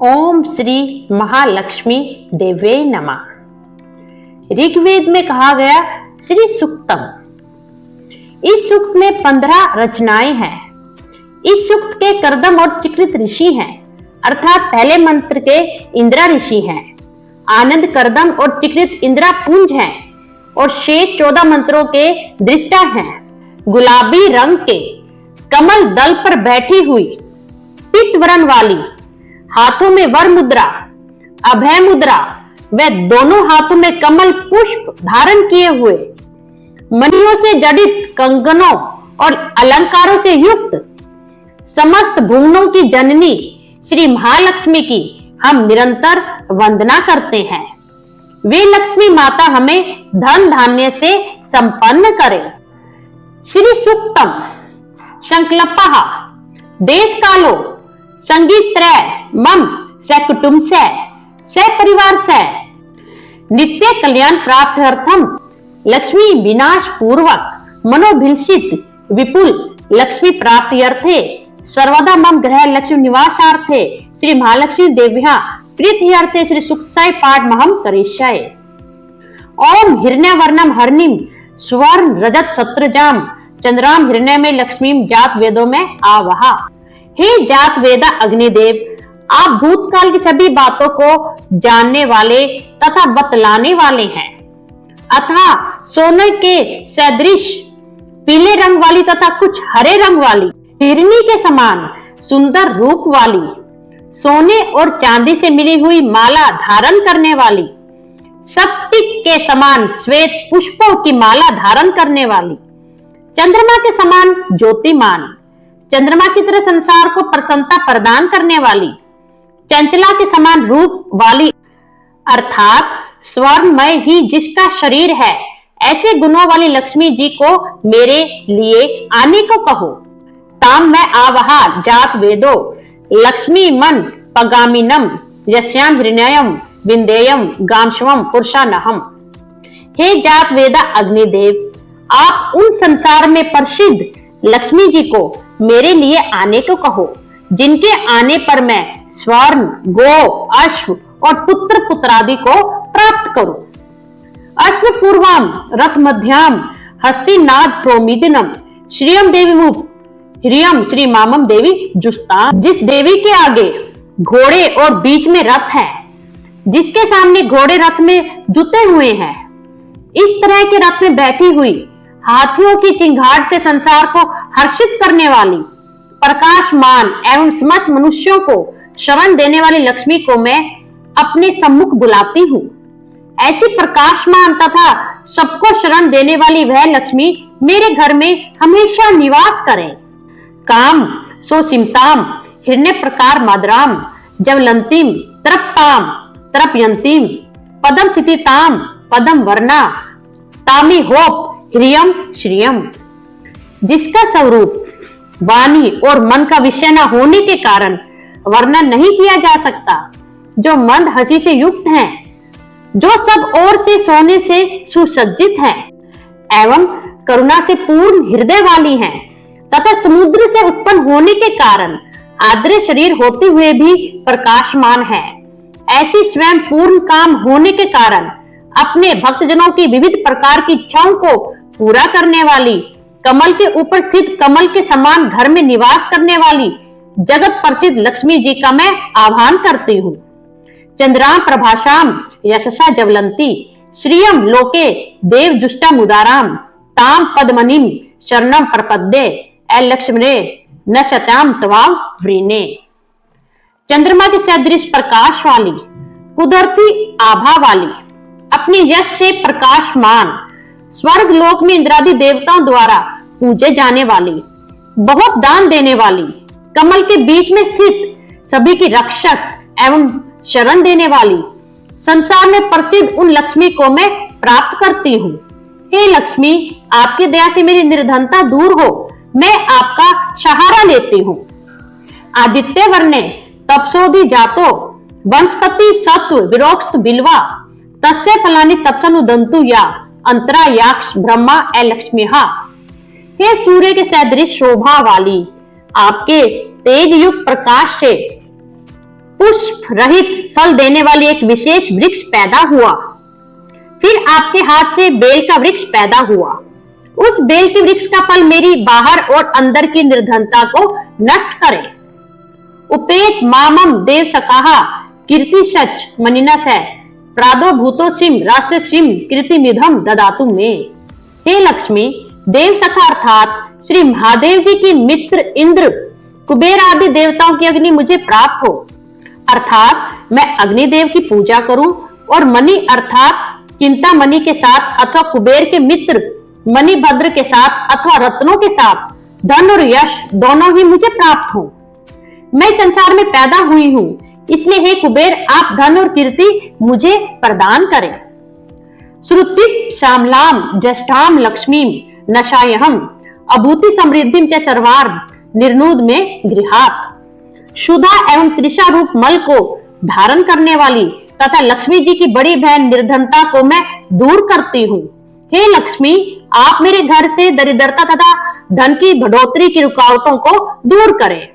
ओम श्री महालक्ष्मी देवे नमः। ऋग्वेद में कहा गया श्री सूक्तम। इस सूक्त में 15 रचनाएं हैं। इस सूक्त के कर्दम और चिकृत ऋषि हैं, अर्थात पहले मंत्र के इंद्रा ऋषि हैं, आनंद कर्दम और चिकृत इंद्रा पुंज हैं और शेष 14 मंत्रों के दृष्टा हैं। गुलाबी रंग के कमल दल पर बैठी हुई, पीत वरण वाली, हाथों में वर मुद्रा, अभय मुद्रा व दोनों हाथों में कमल पुष्प धारण किए हुए, मणियों से जड़ित कंगनों और अलंकारों से युक्त, समस्त भुवनों की जननी श्री महालक्ष्मी की हम निरंतर वंदना करते हैं। वे लक्ष्मी माता हमें धन धान्य से संपन्न करे। श्री सूक्तम संकल्पः देश कालो संगीत त्रय मम सकुटुंब से परिवार से नित्य कल्याण प्राप्त अर्थम लक्ष्मी विनाश पूर्वक मनोभिलषित विपुल लक्ष्मी प्राप्ति अर्थे सर्वदा मम ग्रह लक्ष्मी निवासार्थे श्री महालक्ष्मी देव्या प्रीत्यर्थे श्री सुक्ताय पाठ महम करिष्यामि। ओम हिरण्यवर्णम हरनिम स्वर्ण रजत सत्रजाम चंद्राम हिरण्य में लक्ष्मी जात वेदों में आवहा। हे जात वेदा अग्निदेव, आप भूतकाल की सभी बातों को जानने वाले तथा बतलाने वाले हैं। अतः सोने के सदृश पीले रंग वाली तथा कुछ हरे रंग वाली, हिरनी के समान सुंदर रूप वाली, सोने और चांदी से मिली हुई माला धारण करने वाली, स्फटिक के समान श्वेत पुष्पों की माला धारण करने वाली, चंद्रमा के समान ज्योतिमान, चंद्रमा की तरह संसार को प्रसन्नता प्रदान करने वाली, चंचला के समान रूप वाली, अर्थात स्वर्णमय ही जिसका शरीर है, ऐसे गुणों वाली लक्ष्मी जी को मेरे लिए आने को कहो। ताम मैं आवहा जात वेदो लक्ष्मी मन पगामिनम यस्याम हिरण्यम विंदेयम गामशवम पुरुषानहम। हे जात वेदा अग्निदेव, आप उन संसार में प्रसिद्ध लक्ष्मी जी को मेरे लिए आने को कहो, जिनके आने पर मैं स्वर्ण, गो, अश्व और पुत्र पुत्रादि को प्राप्त करूं। अश्व पूर्वम रथ मध्याम हस्तिनाद प्रोमिदिनम श्रियम देवी मुख हिरियम श्री मामम देवी जुस्ता। जिस देवी के आगे घोड़े और बीच में रथ है, जिसके सामने घोड़े रथ में जुते हुए हैं, इस तरह के रथ में बैठी हुई, हाथियों की चिंगाड़ से संसार को हर्षित करने वाली, प्रकाशमान एवं समस्त मनुष्यों को शरण देने वाली लक्ष्मी को मैं अपने सम्मुख बुलाती हूँ। ऐसी प्रकाशमान तथा सबको शरण देने वाली वह लक्ष्मी मेरे घर में हमेशा निवास करे। काम सोसिमताम हिरण्य प्रकार मदराम जवलंतिम तरपताम तरपयंतिम पदम सितिताम पदम वर्णा तामी होप हिरियम श्रियम। जिसका स्वरूप वाणी और मन का विषय न होने के कारण वर्णन नहीं किया जा सकता, जो मंद हंसी से युक्त हैं, जो सब ओर से सोने से सुसज्जित हैं, एवं करुणा से पूर्ण हृदय वाली हैं, तथा समुद्र से उत्पन्न होने के कारण आद्र शरीर होते हुए भी प्रकाशमान है। ऐसी स्वयं पूर्ण काम होने के कारण अपने भक्तजनों की विविध प्रकार की इच्छाओं को पूरा करने वाली, कमल के ऊपर स्थित कमल के समान घर में निवास करने वाली जगत प्रसिद्ध लक्ष्मी जी का मैं आह्वान करती हूँ। चंद्राम प्रभाषाम यशसा जवलंती श्रियम लोके देव जुष्टा मुदाराम ताम पद्मनिम शरणम प्रपद्ये लक्ष्मणे न शताम तवाम व्रीने। चंद्रमा के सदृश प्रकाश वाली, कुदरती आभा वाली, अपने यश से प्रकाशमान, स्वर्ग लोक में इंद्रादि देवताओं द्वारा पूजे जाने वाली, बहुत दान देने वाली, कमल के बीच में स्थित सभी की रक्षक एवं शरण देने वाली, संसार में प्रसिद्ध उन लक्ष्मी को मैं प्राप्त करती हूँ। हे लक्ष्मी, आपकी दया से मेरी निर्धनता दूर हो, मैं आपका सहारा लेती हूँ। आदित्य वर्णे तपसोधि जातो वंशपति सत्व विरोक्ष बिल्वा तस्य फलानि तपसनुदंतु या अंतरा याक्ष ब्रह्मा लक्ष्मीहा। हे सूर्य के सदृश शोभा वाली, आपके तेज युक्त प्रकाश से उस पुष्प रहित फल देने वाली एक विशेष वृक्ष पैदा हुआ। फिर आपके हाथ से बेल का वृक्ष पैदा हुआ। उस बेल के वृक्ष का फल मेरी बाहर और अंदर की निर्धनता को नष्ट करे। उपेत मामम देव सकाहा कीर्ति सच मनिनस है प्रादो भूतो सिम राष्ट्र सिम कीर्ति निधम ददातु में। हे लक्ष्मी, देव सखा अर्थात श्री महादेव जी की मित्र इंद्र कुबेर आदि देवताओं की अग्नि मुझे प्राप्त हो, अर्थात मैं अग्निदेव की पूजा करूं और मणि अर्थात चिंता मणि के साथ अथवा कुबेर के मित्र मणिभद्र के साथ अथवा रत्नों के साथ धन और यश दोनों ही मुझे प्राप्त हो। मैं संसार में पैदा हुई हूँ, इसलिए हे कुबेर आप धन और कीर्ति मुझे प्रदान करें। श्रुति श्यामलाम ज्येष्ठाम लक्ष्मीम नशायहम अभूति समृद्धिम च सर्वार्थ निर्नूद में गृहात। शुदा एवं त्रिषा रूप मल को धारण करने वाली तथा लक्ष्मी जी की बड़ी बहन निर्धनता को मैं दूर करती हूँ। हे लक्ष्मी, आप मेरे घर से दरिद्रता तथा धन की बढ़ोतरी की रुकावटों को दूर करें।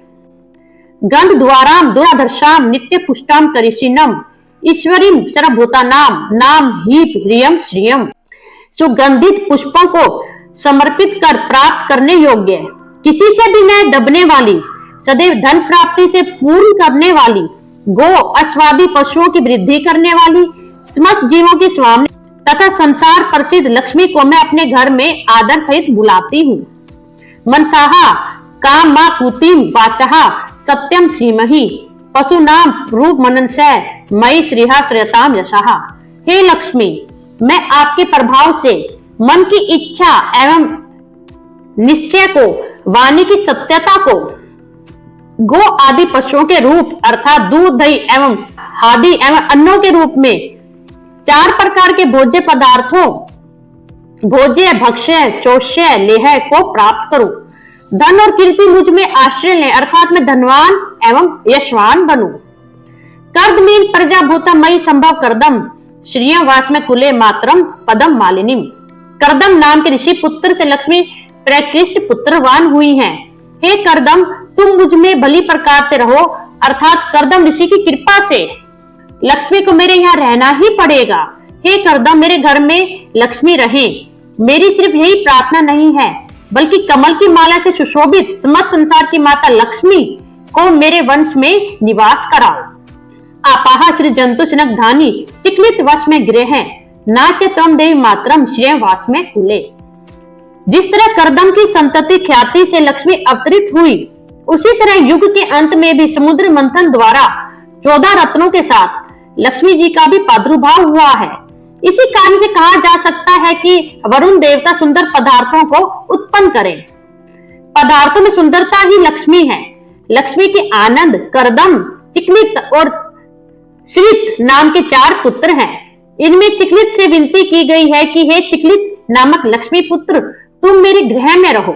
गंध द्वाराम दुराधर्षाम नित्य पुष्टाम करिशिनम ईश्वरीम सर्वभूतानाम नाम हीप ह्रियम श्रियम। सुगंधित पुष्पों को समर्पित कर प्राप्त करने योग्य, किसी से भी न दबने वाली, सदैव धन प्राप्ति से पूर्ण करने वाली, गो अश्वादी पशुओं की वृद्धि करने वाली, समस्त जीवों की स्वामी तथा संसार प्रसिद्ध लक्ष्मी को मैं अपने घर में आदर सहित बुलाती हूँ। मनसाहा काम मा कुतिम वाचहा सत्यम श्रीमही पशु नाम रूप मननसय मई श्रीहा श्रेयताम यशहा। हे लक्ष्मी, मैं आपके प्रभाव से मन की इच्छा एवं निश्चय को, वाणी की सत्यता को, गो आदि पशुओं के रूप अर्थात दूध दही एवं हादि एवं अन्नों के रूप में 4 प्रकार के भोज्य पदार्थों भोज्य भक्ष्य चोष्य लेह को प्राप्त करूं। धन और कीर्ति मुझ में आश्रय लें अर्थात मैं धनवान एवं यशवान बनूं। कर्दमीन प्रजाभूता मई संभव करदम श्रिय वास में कुले मातरम पदम मालिनीम। करदम नाम के ऋषि पुत्र से लक्ष्मी प्रकृष्ट पुत्रवान हुई हैं। हे करदम, तुम मुझ में भली प्रकार से रहो अर्थात करदम ऋषि की कृपा से लक्ष्मी को मेरे यहाँ रहना ही पड़ेगा। हे करदम, मेरे घर में लक्ष्मी रहे। मेरी सिर्फ यही प्रार्थना नहीं है बल्कि कमल की माला से सुशोभित समस्त संसार की माता लक्ष्मी को मेरे वंश में निवास कराओ। आपाहा श्री जंतु जनक धानी चिकलित वश में गृह है नाचे तम देवी मातरम श्रेय वास में कुले। जिस तरह करदम की संतति ख्याति से लक्ष्मी अवतरित हुई, उसी तरह युग के अंत में भी समुद्र मंथन द्वारा 14 रत्नों के साथ लक्ष्मी जी का भी प्रादुर्भाव हुआ है। इसी कारण से कहा जा सकता है कि वरुण देवता सुंदर पदार्थों को उत्पन्न करें। पदार्थों में सुंदरता ही लक्ष्मी है। लक्ष्मी के आनंद, करदम, चिकलित और श्रित नाम के 4 पुत्र हैं। इनमें चिकलित से विनती की गई है कि हे चिकलित नामक लक्ष्मी पुत्र, तुम मेरे गृह में रहो।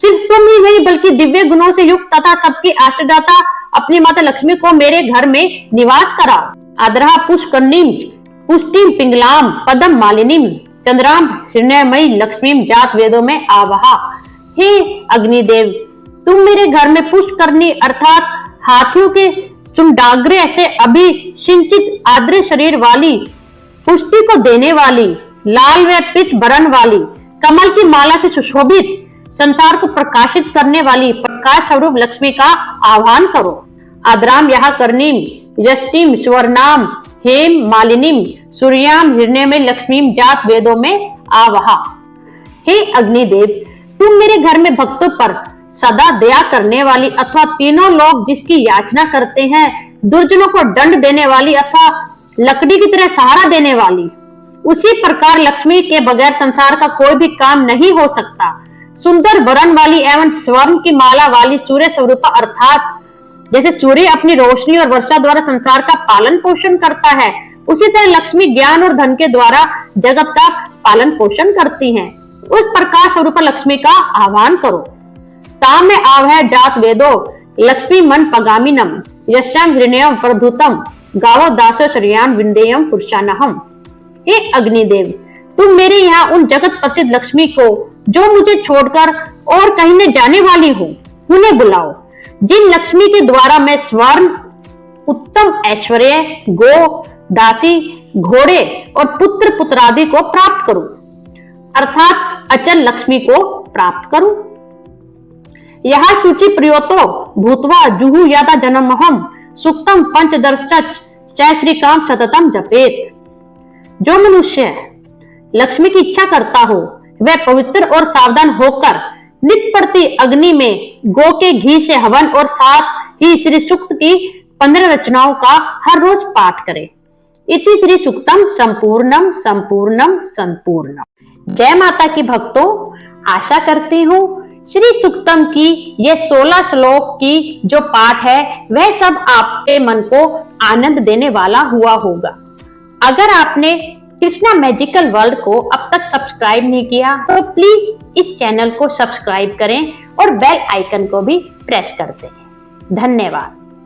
सिर्फ तुम ही नहीं बल्कि दिव्य गुणों से युक्त तथा सबकी आश्रयदाता अपनी माता लक्ष्मी को मेरे घर में निवास कराओ। आदरा पुष्कर्णीम पुष्टिम पिंगलाम पदम मालिनीम चंद्राम हृण्यमयी लक्ष्मीम जात वेदों में आवहा। हे अग्निदेव, तुम मेरे घर में पुष्करणी अर्थात हाथियों के चुंडाग्रे से अभिसिंचित आद्र शरीर वाली, पुष्टि को देने वाली, लाल व पीत बरन वाली, कमल की माला से सुशोभित, संसार को प्रकाशित करने वाली प्रकाश स्वरूप लक्ष्मी का आह्वान करो। आद्राम यहा कर्णीम यष्टिम स्वर्णाम हेम मालिनीम सूर्याम हिरण्य में लक्ष्मीम जात वेदों में आवहा। हे अग्निदेव, तुम मेरे घर में भक्तों पर सदा दया करने वाली अथवा तीनों लोग जिसकी याचना करते हैं, दुर्जनों को दंड देने वाली अथवा लकड़ी की तरह सहारा देने वाली, उसी प्रकार लक्ष्मी के बगैर संसार का कोई भी काम नहीं हो सकता। सुंदर वरण वाली एवं स्वर्ण की माला वाली सूर्य स्वरूपा अर्थात जैसे सूर्य अपनी रोशनी और वर्षा द्वारा संसार का पालन पोषण करता है, उसी तरह लक्ष्मी ज्ञान और धन के द्वारा जगत का पालन पोषण करती हैं। उस प्रकाश स्वरूप लक्ष्मी का आह्वान करो। ताम में आव है जात वेदो लक्ष्मी मन पगामिनम यश्याम हृण्यम प्रभुतम गावो दासो श्रियाम विंदेयम पुरुषानहम। हे अग्निदेव, तुम मेरे यहाँ उन जगत प्रसिद्ध लक्ष्मी को जो मुझे छोड़कर और कहीं न जाने वाली हो, उन्हें बुलाओ। जिन लक्ष्मी के द्वारा मैं स्वर्ण उत्तम ऐश्वर्य, गो, दासी, घोड़े और पुत्र पुत्रादि को प्राप्त करूं, अर्थात अचल लक्ष्मी को प्राप्त करूं। यह सूची प्रियोतो भूतवा जुहु यादा जन्महम सुक्तम पंचदर्शच जय श्री काम सततम जपेत। जो मनुष्य लक्ष्मी की इच्छा करता हो वह पवित्र और सावधान होकर नित प्रति अग्नि में गो के घी से हवन और साथ ही श्री सूक्त की 15 रचनाओं का हर रोज पाठ करे। इति श्री सूक्तम संपूर्णम संपूर्णम संपूर्णम। जय माता की भक्तों, आशा करती हूँ श्री सूक्तम की ये 16 श्लोक की जो पाठ है वह सब आपके मन को आनंद देने वाला हुआ होगा। अगर आपने कृष्णा मैजिकल वर्ल्ड को अब तक सब्सक्राइब नहीं किया तो प्लीज इस चैनल को सब्सक्राइब करें और बेल आइकन को भी प्रेस कर दें। धन्यवाद।